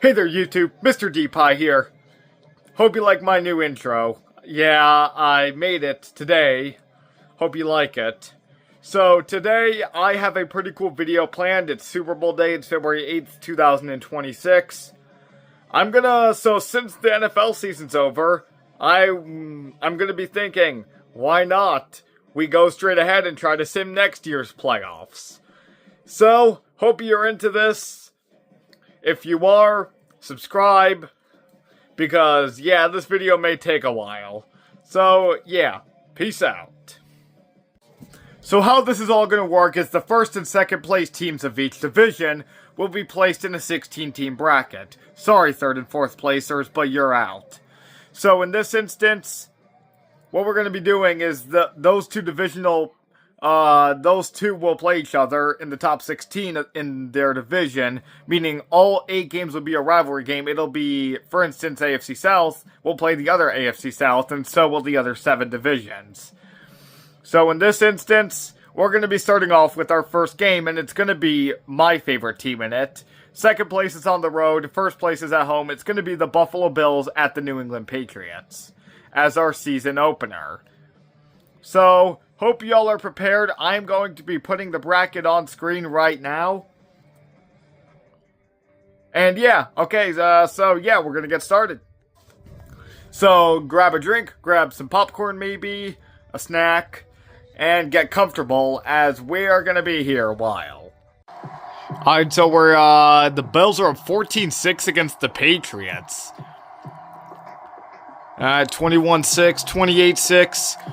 Hey there YouTube, Mr. D-Pie here. Hope you like my new intro. Yeah, I made it today. Hope you like it. So today I have a pretty cool video planned. It's Super Bowl day, it's February 8th, 2026. So since the NFL season's over, I'm gonna be thinking, why not? We go straight ahead and try to sim next year's playoffs. So, hope you're into this. If you are, subscribe, because, yeah, this video may take a while. So, yeah, peace out. So how this is all going to work is the first and second place teams of each division will be placed in a 16-team bracket. Sorry, third and fourth placers, but you're out. So in this instance, what we're going to be doing is those two will play each other in the top 16 in their division, meaning all 8 games will be a rivalry game. It'll be, for instance, AFC South will play the other AFC South, and so will the other 7 divisions. So in this instance, we're going to be starting off with our first game, and it's going to be my favorite team in it. Second place is on the road, first place is at home. It's going to be the Buffalo Bills at the New England Patriots as our season opener. So, hope y'all are prepared. I'm going to be putting the bracket on screen right now. And yeah, okay, so yeah, we're gonna get started. So, grab a drink, grab some popcorn maybe, a snack, and get comfortable as we are gonna be here a while. Alright, so the Bills are up 14-6 against the Patriots. 21-6, 28-6.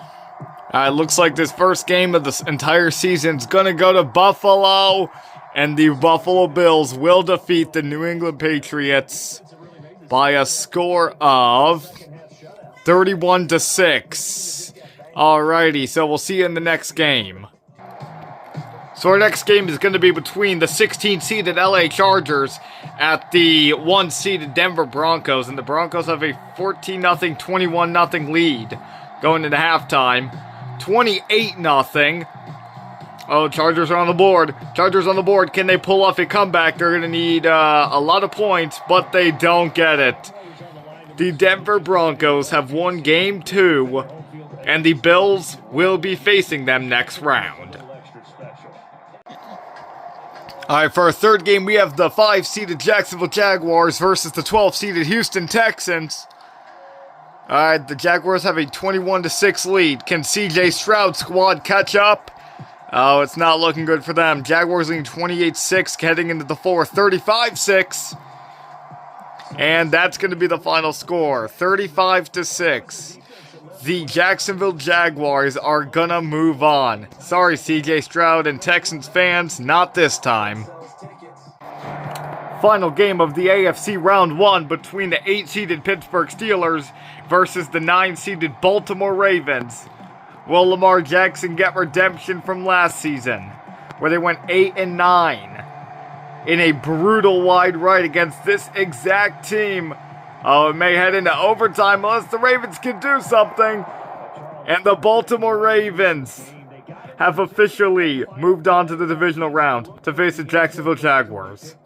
It looks like this first game of the entire season is going to go to Buffalo, and the Buffalo Bills will defeat the New England Patriots by a score of 31-6. Alrighty, so we'll see you in the next game. So our next game is going to be between the 16-seeded LA Chargers at the 1-seeded Denver Broncos, and the Broncos have a 14-0, 21-0 lead going into halftime. 28-0. Oh, Chargers are on the board. Chargers on the board. Can they pull off a comeback? They're going to need a lot of points, but they don't get it. The Denver Broncos have won game 2, and the Bills will be facing them next round. Alright, for our third game, we have the 5-seeded Jacksonville Jaguars versus the 12-seeded Houston Texans. Alright, the Jaguars have a 21-6 lead. Can CJ Stroud's squad catch up? Oh, it's not looking good for them. Jaguars leading 28-6, heading into the fourth, 35-6. And that's going to be the final score, 35-6. The Jacksonville Jaguars are gonna move on. Sorry, CJ Stroud and Texans fans, not this time. Final game of the AFC Round 1 between the 8-seeded Pittsburgh Steelers versus the 9-seeded Baltimore Ravens. Will Lamar Jackson get redemption from last season, where they went 8-9 in a brutal wide right against this exact team? Oh, it may head into overtime unless the Ravens can do something. And the Baltimore Ravens have officially moved on to the divisional round to face the Jacksonville Jaguars.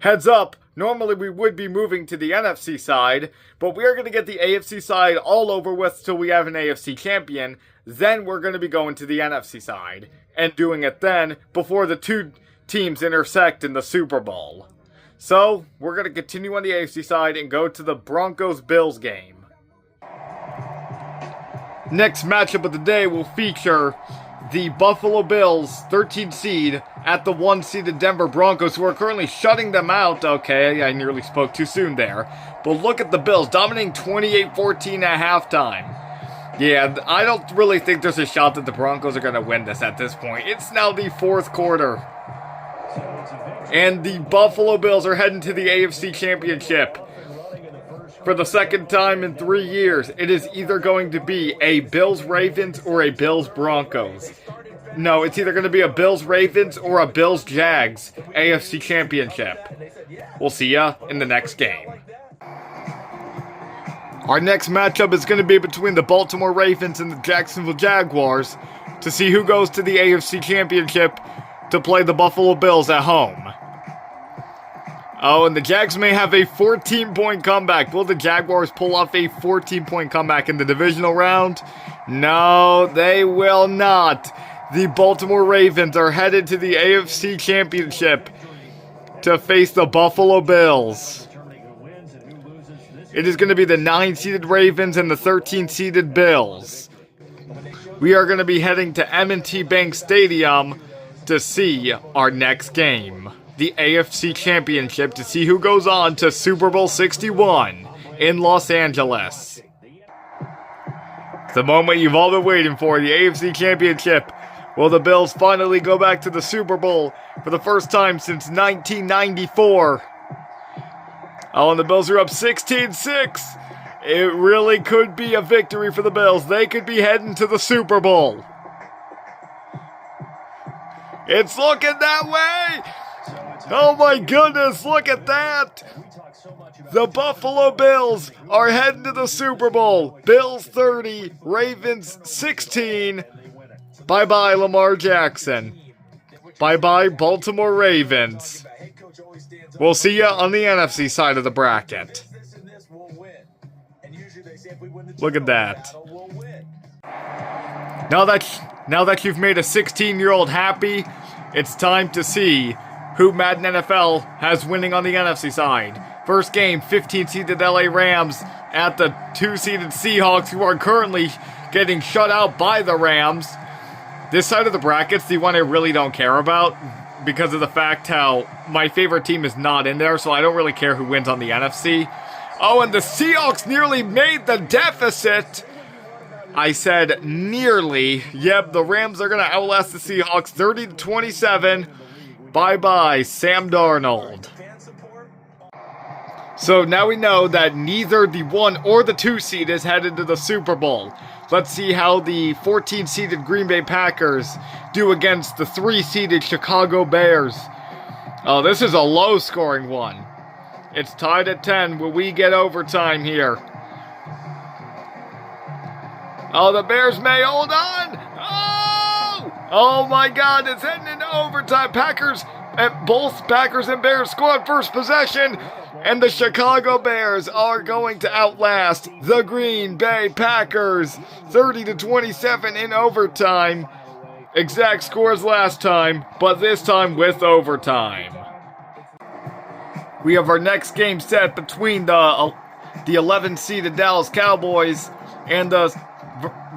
Heads up, normally we would be moving to the NFC side, but we are going to get the AFC side all over with till we have an AFC champion. Then we're going to be going to the NFC side and doing it then before the two teams intersect in the Super Bowl. So, we're going to continue on the AFC side and go to the Broncos-Bills game. Next matchup of the day will feature the Buffalo Bills, 13th seed, at the 1-seeded Denver Broncos, who are currently shutting them out. Okay, I nearly spoke too soon there. But look at the Bills, dominating 28-14 at halftime. Yeah, I don't really think there's a shot that the Broncos are going to win this at this point. It's now the fourth quarter. And the Buffalo Bills are heading to the AFC Championship. For the second time in 3 years, it is either going to be a Bills-Ravens or a Bills-Broncos. No, it's either going to be a Bills-Ravens or a Bills-Jags AFC Championship. We'll see ya in the next game. Our next matchup is going to be between the Baltimore Ravens and the Jacksonville Jaguars to see who goes to the AFC Championship to play the Buffalo Bills at home. Oh, and the Jags may have a 14-point comeback. Will the Jaguars pull off a 14-point comeback in the divisional round? No, they will not. The Baltimore Ravens are headed to the AFC Championship to face the Buffalo Bills. It is going to be the 9-seeded Ravens and the 13-seeded Bills. We are going to be heading to M&T Bank Stadium to see our next game, the AFC Championship, to see who goes on to Super Bowl 61 in Los Angeles. The moment you've all been waiting for, the AFC Championship. Will the Bills finally go back to the Super Bowl for the first time since 1994? Oh, and the Bills are up 16-6. It really could be a victory for the Bills. They could be heading to the Super Bowl. It's looking that way. Oh my goodness, look at that. The Buffalo Bills are heading to the Super Bowl. Bills 30, Ravens 16. Bye-bye, Lamar Jackson. Bye-bye, Baltimore Ravens. We'll see you on the NFC side of the bracket. Look at that. Now that you've made a 16-year-old happy, it's time to see who Madden NFL has winning on the NFC side. First game, 15-seeded LA Rams at the 2-seeded Seahawks, who are currently getting shut out by the Rams. This side of the bracket's the one I really don't care about because of the fact how my favorite team is not in there, so I don't really care who wins on the NFC. Oh, and the Seahawks nearly made the deficit. I said nearly. Yep, the Rams are going to outlast the Seahawks 30-27. Bye-bye, Sam Darnold. So now we know that neither the 1 or the 2 seed is headed to the Super Bowl. Let's see how the 14-seeded Green Bay Packers do against the 3-seeded Chicago Bears. Oh, this is a low-scoring one. It's tied at 10. Will we get overtime here? Oh, the Bears may hold on. Oh! Oh my God, it's heading into overtime. Both Packers and Bears score on first possession. And the Chicago Bears are going to outlast the Green Bay Packers 30-27 in overtime. Exact score as last time, but this time with overtime. We have our next game set between the 11-seeded Dallas Cowboys and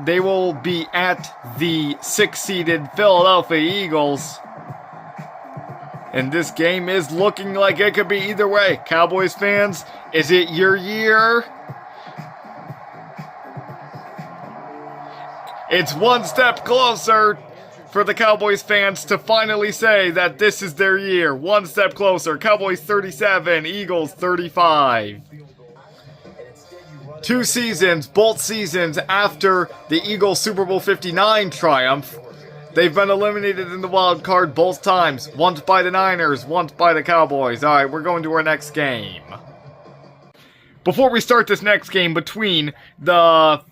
they will be at the 6-seeded Philadelphia Eagles. And this game is looking like it could be either way. Cowboys fans, is it your year? It's one step closer for the Cowboys fans to finally say that this is their year. One step closer. Cowboys 37, Eagles 35. 2 seasons, both seasons after the Eagles Super Bowl 59 triumph. They've been eliminated in the wild card both times. Once by the Niners, once by the Cowboys. Alright, we're going to our next game. Before we start this next game between the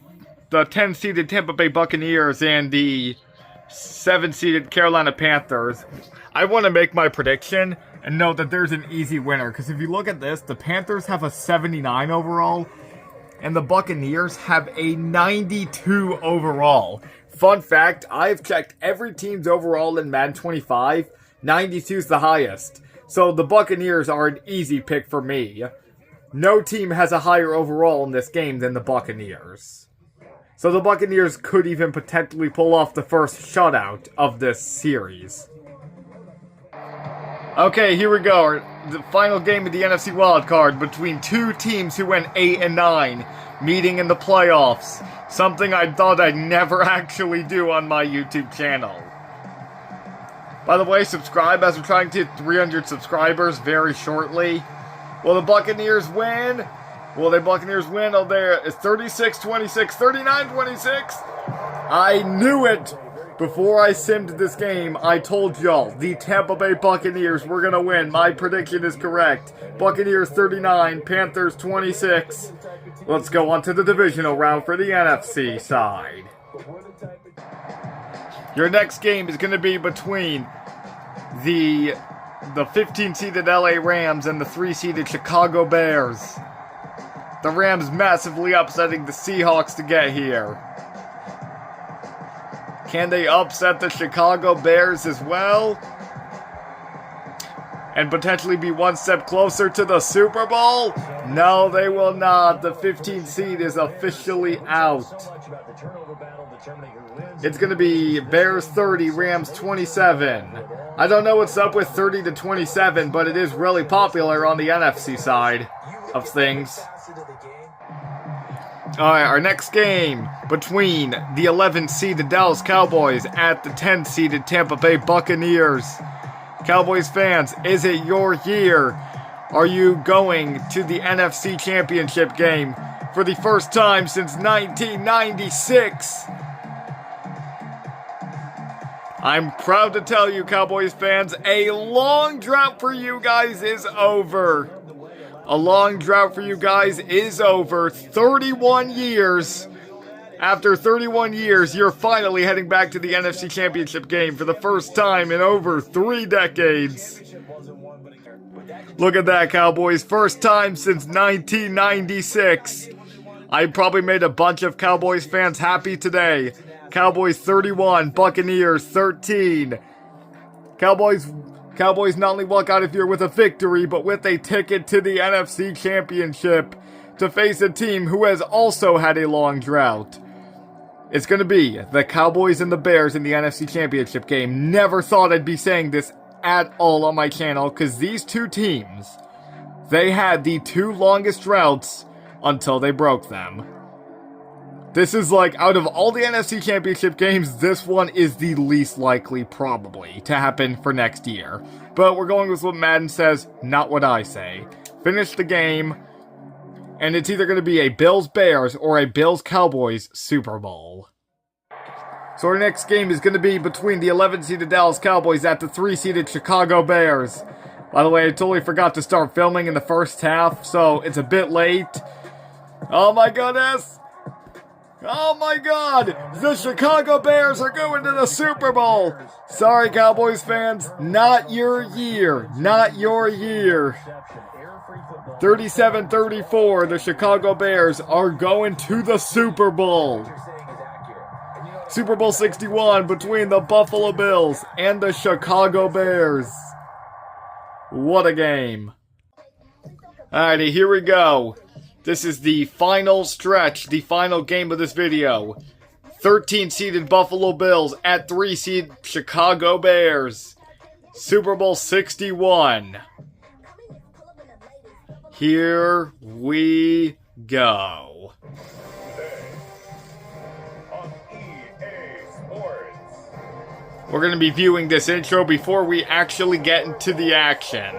10-seeded Tampa Bay Buccaneers and the 7-seeded Carolina Panthers, I want to make my prediction and know that there's an easy winner. Because if you look at this, the Panthers have a 79 overall, and the Buccaneers have a 92 overall. Fun fact, I've checked every team's overall in Madden 25. 92 is the highest. So the Buccaneers are an easy pick for me. No team has a higher overall in this game than the Buccaneers. So the Buccaneers could even potentially pull off the first shutout of this series. Okay, here we go. The final game of the NFC wildcard between 2 teams who went 8-9, meeting in the playoffs. Something I thought I'd never actually do on my YouTube channel. By the way, subscribe as we're trying to hit 300 subscribers very shortly. Will the Buccaneers win? Will the Buccaneers win? Oh, there. It's 36-26, 39-26. I knew it. Before I simmed this game, I told y'all, the Tampa Bay Buccaneers were going to win. My prediction is correct. Buccaneers 39, Panthers 26. Let's go on to the divisional round for the NFC side. Your next game is going to be between the the 15-seeded LA Rams and the 3-seeded Chicago Bears. The Rams massively upsetting the Seahawks to get here. Can they upset the Chicago Bears as well? And potentially be one step closer to the Super Bowl? No, they will not. The 15th seed is officially out. It's going to be Bears 30, Rams 27. I don't know what's up with 30 to 27, but it is really popular on the NFC side of things. Alright, our next game between the 11th-seeded Dallas Cowboys at the 10th-seeded Tampa Bay Buccaneers. Cowboys fans, is it your year? Are you going to the NFC Championship game for the first time since 1996? I'm proud to tell you, Cowboys fans, a long drought for you guys is over. A long drought for you guys is over. 31 years. After 31 years, you're finally heading back to the NFC Championship game for the first time in over 3 decades. Look at that, Cowboys. First time since 1996. I probably made a bunch of Cowboys fans happy today. Cowboys 31, Buccaneers 13. Cowboys not only walk out of here with a victory, but with a ticket to the NFC Championship to face a team who has also had a long drought. It's going to be the Cowboys and the Bears in the NFC Championship game. Never thought I'd be saying this at all on my channel, because these two teams, they had the 2 longest droughts until they broke them. This is like, out of all the NFC Championship games, this one is the least likely, probably, to happen for next year. But we're going with what Madden says, not what I say. Finish the game, and it's either going to be a Bills-Bears or a Bills-Cowboys Super Bowl. So our next game is going to be between the 11th-seeded Dallas Cowboys at the 3-seeded Chicago Bears. By the way, I totally forgot to start filming in the first half, so it's a bit late. Oh my goodness! Oh my god! The Chicago Bears are going to the Super Bowl! Sorry, Cowboys fans, not your year. Not your year. 37-34, the Chicago Bears are going to the Super Bowl. Super Bowl 61 between the Buffalo Bills and the Chicago Bears. What a game. Alrighty, here we go. This is the final stretch, the final game of this video. 13-seeded Buffalo Bills at 3-seed Chicago Bears. Super Bowl 61. Here we go. We're going to be viewing this intro before we actually get into the action.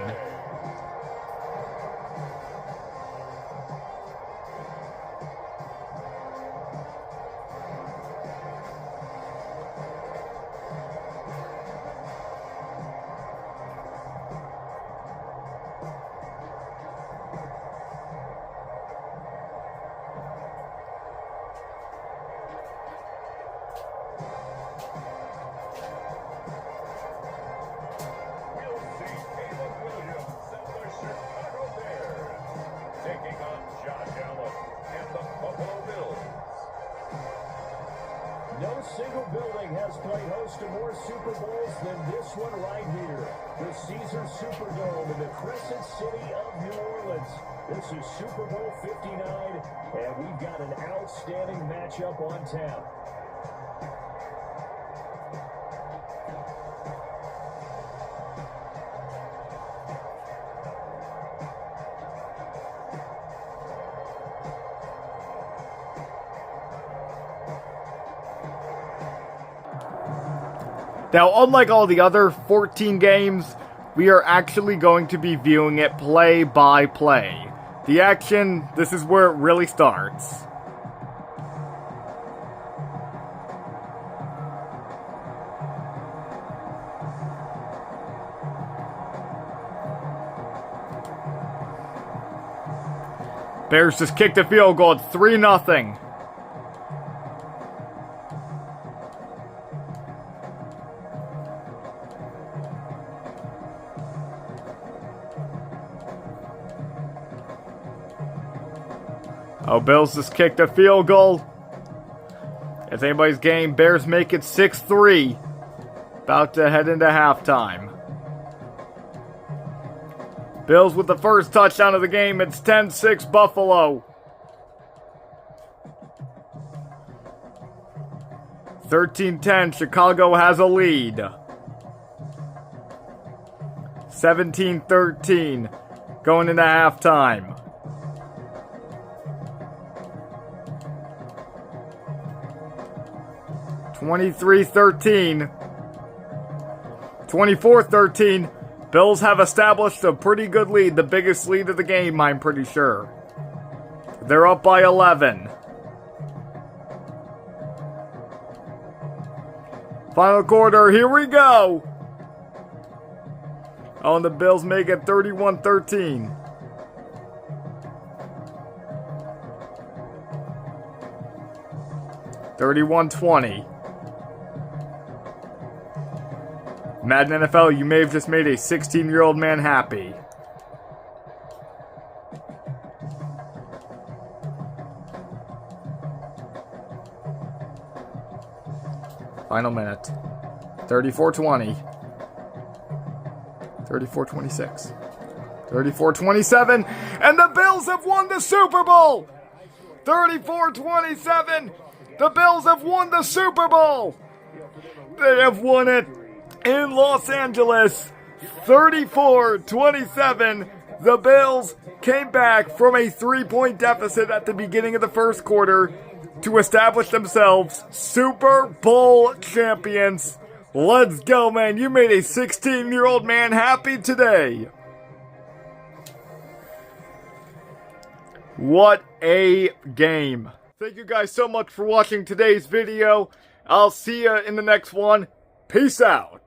No single building has played host to more Super Bowls than this one right here. The Caesars Superdome in the Crescent City of New Orleans. This is Super Bowl 59, and we've got an outstanding matchup on tap. Now, unlike all the other 14 games, we are actually going to be viewing it play by play. The action, this is where it really starts. Bears just kicked a field goal at 3-0. Oh, Bills just kicked a field goal. It's anybody's game. Bears make it 6-3. About to head into halftime. Bills with the first touchdown of the game. It's 10-6 Buffalo. 13-10, Chicago has a lead. 17-13, going into halftime. (23-13). 24-13. Bills have established a pretty good lead, the biggest lead of the game, I'm pretty sure. They're up by 11. Final quarter, here we go! Oh, and the Bills make it 31-13. (31-20). Madden NFL, you may have just made a 16-year-old man happy. Final minute. 34-20. 34-26. 34-27. And the Bills have won the Super Bowl! 34-27. The Bills have won the Super Bowl! They have won it in Los Angeles. 34-27. The Bills came back from a 3-point deficit at the beginning of the first quarter to establish themselves Super Bowl champions. Let's go, man. You made a 16-year-old man happy today. What a game. Thank you guys so much for watching today's video. I'll see you in the next one. Peace out.